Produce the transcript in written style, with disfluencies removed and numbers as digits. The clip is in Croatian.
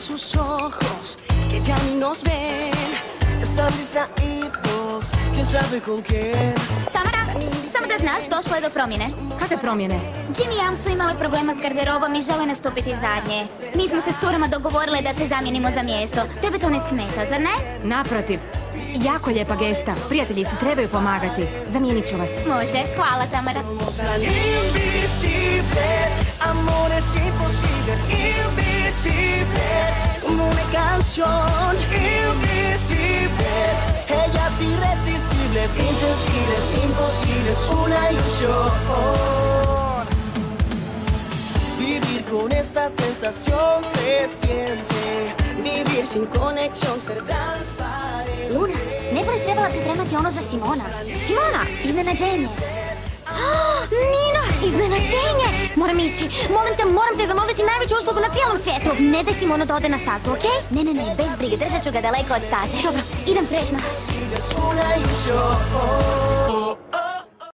sus ojos que ya ni nos ven. Están distraídos, quién sabe con quién. Tamara, samo da znaš, došlo je do promjene. Kakve promjene? Jimmy i Am su imali problema s garderobom i žele nastupiti zadnje. Mi smo se s curama dogovorile da se zamijenimo za mjesto. Tebe to ne smeta, zar ne? Naprotiv. Jako lijepa gesta. Prijatelji si trebaju pomagati. Zamijenit ću vas. Može, hvala Tamara. Invisibles, amores imposibles, invisibles, como una canción. Invisibles, ellas irresistibles, insensibles, imposibles, una ilusión. Vivir con esta sensación se siente, vivir sin conexión, ser transparente. Luna, ne bi li trebala pripremati ono za Simona? Simona! Iznenađenje. Nina! Iznenađenje! Moram ići. Moram te zamoliti najveću uslugu na cijelom svijetu. Ne daj Simonu da ode na stazu, okej? Ne, bez brige, držat ću ga daleko od staze. Dobro, idem sretno. Una ilusión.